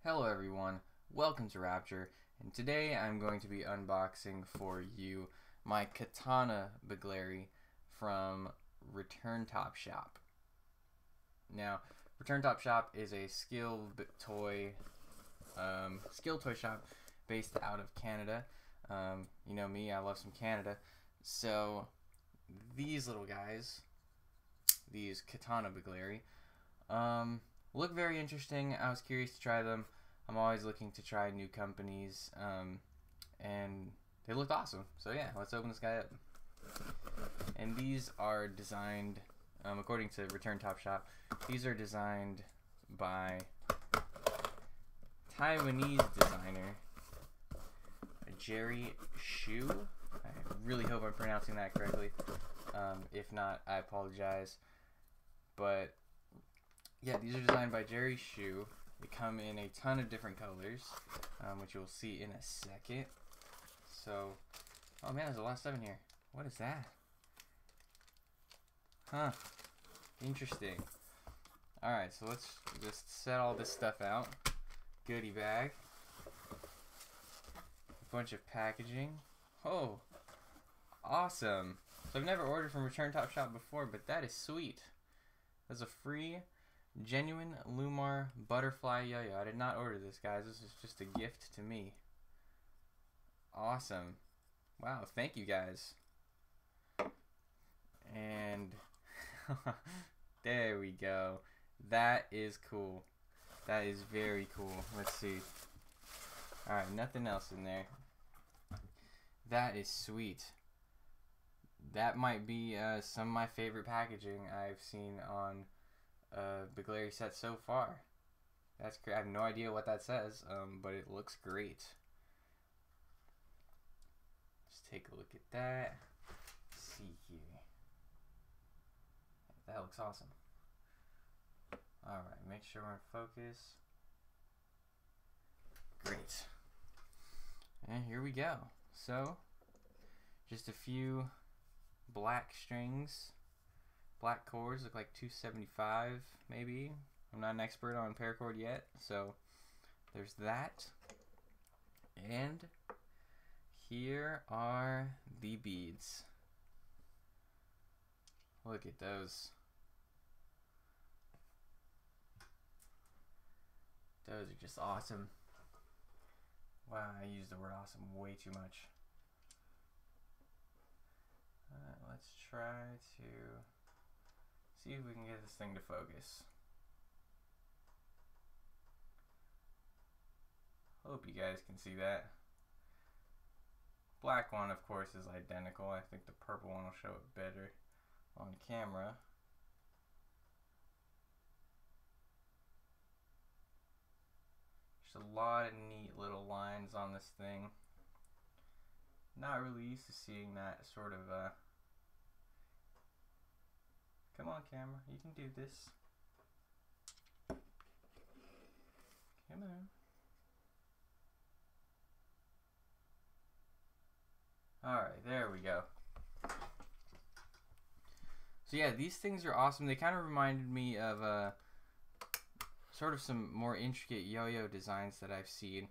Hello everyone, welcome to Rapture, and today I'm going to be unboxing for you my Katana Begleri from ReturnTopShop. Now, ReturnTopShop is a skill toy shop based out of Canada. You know me, I love some Canada. So these little guys, these Katana Begleri, look very interesting. I was curious to try them. I'm always looking to try new companies, and they looked awesome. So yeah, let's open this guy up. And these are designed, according to ReturnTopShop, these are designed by Taiwanese designer Jerry Shu. I really hope I'm pronouncing that correctly. If not, I apologize. But yeah, these are designed by Jerry Shu. They come in a ton of different colors, which you'll see in a second. So, oh man, there's a lot of stuff in here. What is that? Huh. Interesting. Alright, so let's just set all this stuff out. Goodie bag. A bunch of packaging. Oh, awesome. So I've never ordered from ReturnTopShop before, but that is sweet. There's a free genuine Lumar butterfly yo-yo. I did not order this, guys. This is just a gift to me. Awesome. Wow, thank you guys. And there we go. That is cool. That is very cool. Let's see. Alright, nothing else in there. That is sweet. That might be some of my favorite packaging I've seen on Begleri set so far. That's great. I have no idea what that says, but it looks great. Let's take a look at that. Let's see here. That looks awesome. Alright, make sure we're in focus. Great. And here we go. So, just a few black strings. Black cords, look like 275 maybe. I'm not an expert on paracord yet, so there's that. And here are the beads. Look at those. Those are just awesome. Wow, I used the word awesome way too much. Let's try to see if we can get this thing to focus. Hope you guys can see that. Black one, of course, is identical. I think the purple one will show it better on camera. Just a lot of neat little lines on this thing. Not really used to seeing that sort of come on, camera, you can do this. Come on. Alright, there we go. So yeah, these things are awesome. They kind of reminded me of sort of some more intricate yo-yo designs that I've seen.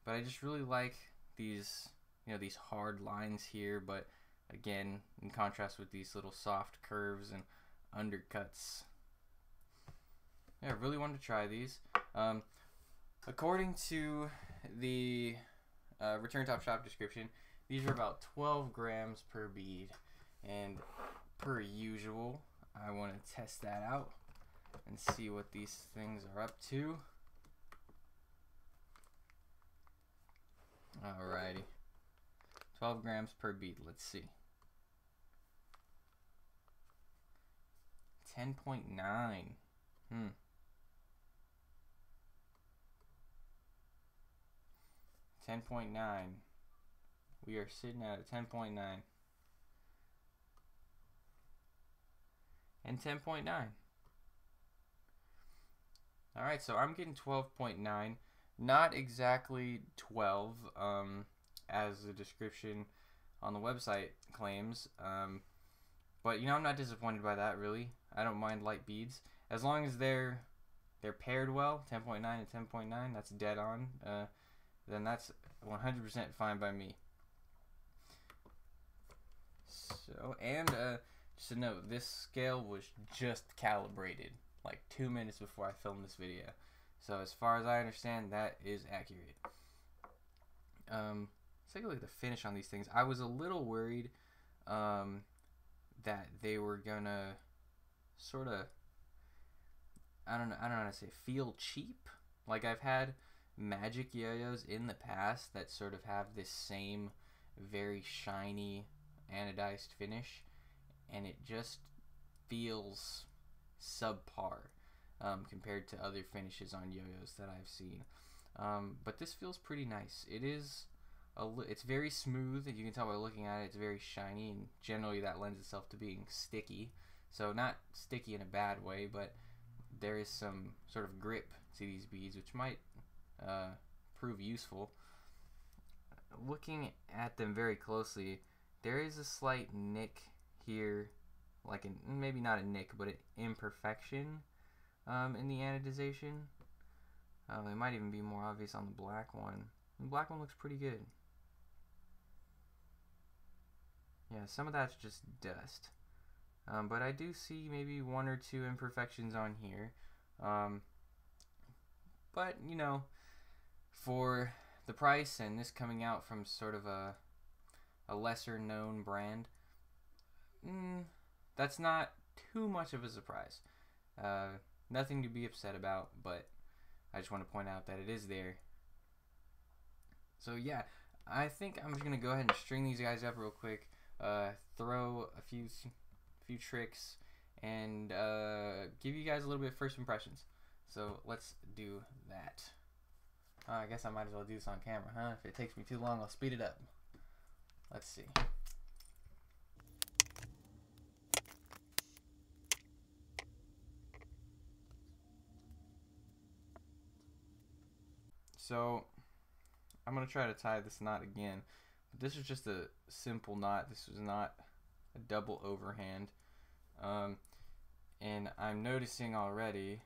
But I just really like these, you know, these hard lines here, but again, in contrast with these little soft curves and undercuts. Yeah, I really wanted to try these. According to the ReturnTopShop description, these are about 12 grams per bead, and per usual, I want to test that out and see what these things are up to. Alrighty, 12 grams per bead. Let's see. 10.9. 10.9. We are sitting at a 10.9. And 10.9. Alright, so I'm getting 12.9. Not exactly 12, as the description on the website claims. But, you know, I'm not disappointed by that, really. I don't mind light beads. As long as they they're paired well, 10.9 and 10.9, that's dead on, then that's 100% fine by me. So, and just to note, this scale was just calibrated like 2 minutes before I filmed this video. So as far as I understand, that is accurate. Let's take a look at the finish on these things. I was a little worried that they were gonna sort of, I don't know how to say, feel cheap. Like, I've had magic yo-yos in the past that sort of have this same very shiny anodized finish, and it just feels subpar compared to other finishes on yo-yos that I've seen. But this feels pretty nice. It is it's very smooth. You can tell by looking at it, it's very shiny, and generally that lends itself to being sticky. So not sticky in a bad way, but there is some sort of grip to these beads, which might prove useful. Looking at them very closely, there is a slight nick here, like maybe not a nick, but an imperfection in the anodization. It might even be more obvious on the black one. The black one looks pretty good. Yeah, some of that's just dust. But I do see maybe 1 or 2 imperfections on here. But, you know, for the price and this coming out from sort of a lesser known brand, that's not too much of a surprise. Nothing to be upset about, but I just want to point out that it is there. So yeah, I think I'm just gonna go ahead and string these guys up real quick, throw a few tricks, and give you guys a little bit of first impressions. So let's do that. I guess I might as well do this on camera, huh? If it takes me too long, I'll speed it up. Let's see. So I'm gonna try to tie this knot again, but this is just a simple knot. This was not a double overhand, and I'm noticing already,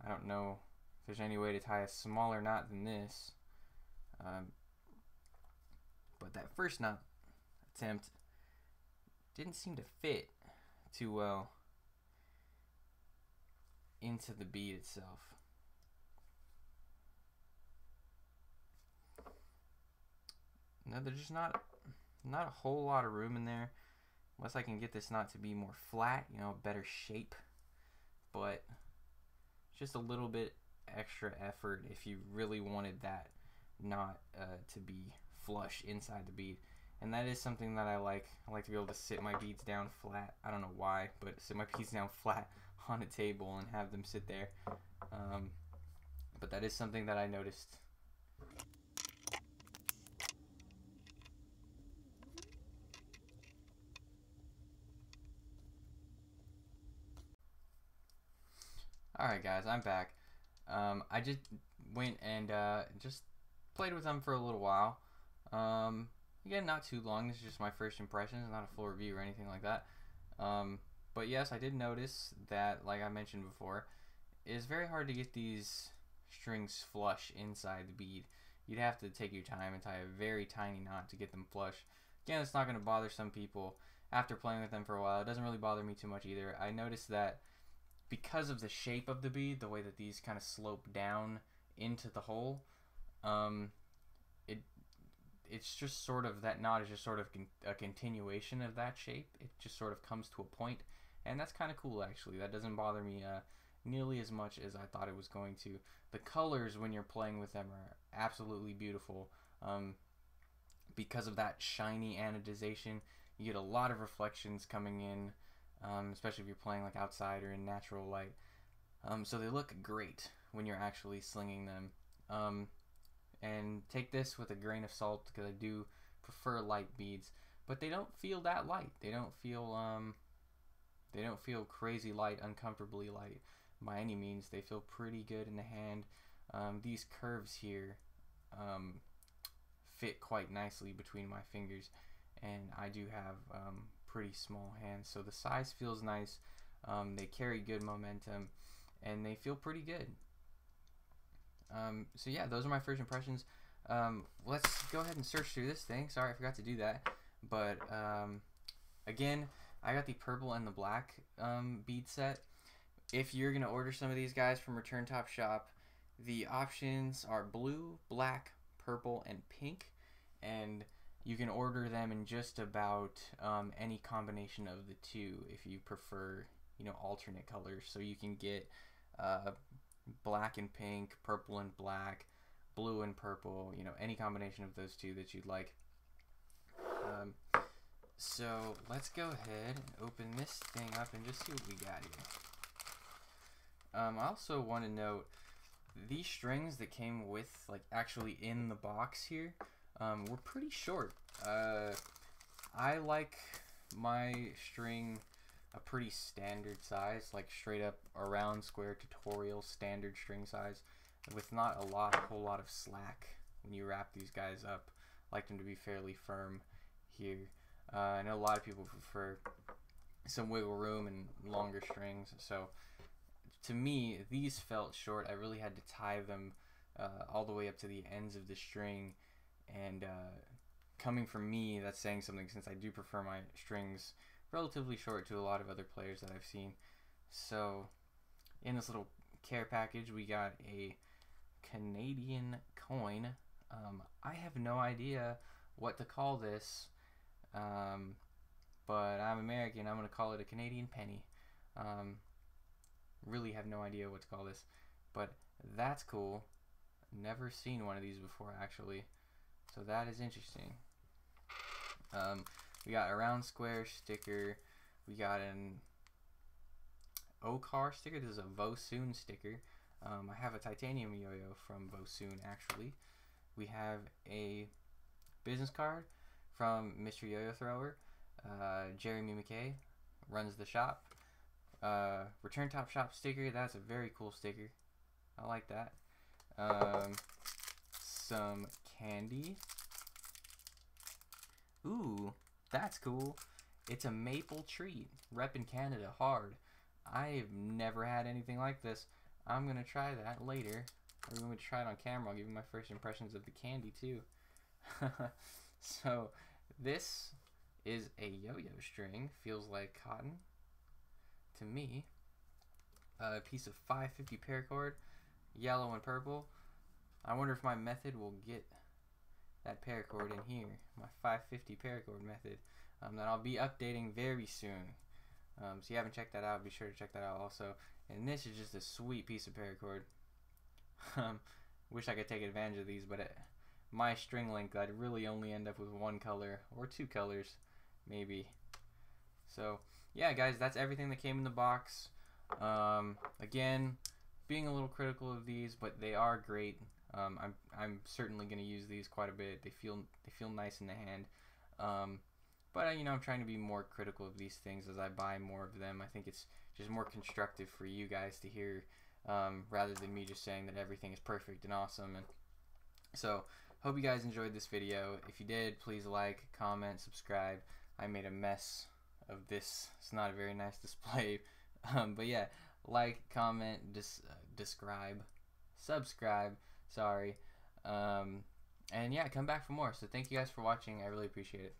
I don't know if there's any way to tie a smaller knot than this, but that first knot attempt didn't seem to fit too well into the bead itself. No, there's just not a whole lot of room in there, unless I can get this knot to be more flat, you know, better shape. But just a little bit extra effort if you really wanted that knot to be flush inside the bead. And that is something that I like. I like to be able to sit my beads down flat. I don't know why, but sit my beads down flat on a table and have them sit there. But that is something that I noticed. Alright guys, I'm back. I just went and just played with them for a little while. Again, not too long. This is just my first impressions, not a full review or anything like that. But yes, I did notice that, like I mentioned before, it's very hard to get these strings flush inside the bead. You'd have to take your time and tie a very tiny knot to get them flush. Again, it's not going to bother some people. After playing with them for a while, it doesn't really bother me too much either. I noticed that because of the shape of the bead, the way that these kind of slope down into the hole, it's just sort of, that knot is just sort of a continuation of that shape. It just sort of comes to a point, and that's kind of cool actually. That doesn't bother me nearly as much as I thought it was going to. The colors when you're playing with them are absolutely beautiful. Because of that shiny anodization, you get a lot of reflections coming in, especially if you're playing like outside or in natural light. So they look great when you're actually slinging them. And take this with a grain of salt, because I do prefer light beads, but they don't feel that light. They don't feel crazy light, uncomfortably light by any means. They feel pretty good in the hand. These curves here fit quite nicely between my fingers, and I do have pretty small hands, so the size feels nice. They carry good momentum, and they feel pretty good. So yeah, those are my first impressions. Let's go ahead and search through this thing. Sorry, I forgot to do that. But again, I got the purple and the black bead set. If you're gonna order some of these guys from ReturnTopShop, the options are blue, black, purple, and pink, and you can order them in just about any combination of the two if you prefer, you know, alternate colors. So you can get black and pink, purple and black, blue and purple, you know, any combination of those two that you'd like. So let's go ahead and open this thing up and just see what we got here. I also want to note these strings that came with, like, actually in the box here, were pretty short. I like my string a pretty standard size, like straight up around square tutorial standard string size, with not a whole lot of slack when you wrap these guys up. I like them to be fairly firm here. I know a lot of people prefer some wiggle room and longer strings, so to me these felt short. I really had to tie them all the way up to the ends of the string, and coming from me, that's saying something, since I do prefer my strings relatively short to a lot of other players that I've seen. So in this little care package we got a Canadian coin. I have no idea what to call this, but I'm American, I'm gonna call it a Canadian penny. Really have no idea what to call this, but that's cool. Never seen one of these before, actually, so that is interesting. We got a round square sticker, we got an Okar sticker, this is a Vosoon sticker. I have a titanium yo-yo from Vosoon, actually. We have a business card from Mr. Yo-Yo Thrower. Jeremy McKay runs the shop. ReturnTopShop sticker, that's a very cool sticker. I like that. Some candy. Ooh, that's cool. It's a maple treat. Reppin' Canada hard. I've never had anything like this. I'm gonna try that later. I'm going to try it on camera. I'll give you my first impressions of the candy too. So this is a yo-yo string. Feels like cotton to me. A piece of 550 paracord, yellow and purple. I wonder if my method will get that paracord in here. My 550 paracord method that I'll be updating very soon. So if you haven't checked that out, be sure to check that out also. And this is just a sweet piece of paracord. Wish I could take advantage of these, but my string length, I'd really only end up with one color or two colors maybe. So yeah guys, that's everything that came in the box. Again, being a little critical of these, but they are great. I'm certainly going to use these quite a bit. They feel nice in the hand. But you know, I'm trying to be more critical of these things as I buy more of them. I think it's just more constructive for you guys to hear, rather than me just saying that everything is perfect and awesome. And so hope you guys enjoyed this video. If you did, please like, comment, subscribe. I made a mess of this. It's not a very nice display. But yeah, like, comment, subscribe, sorry. And yeah, come back for more. So thank you guys for watching. I really appreciate it.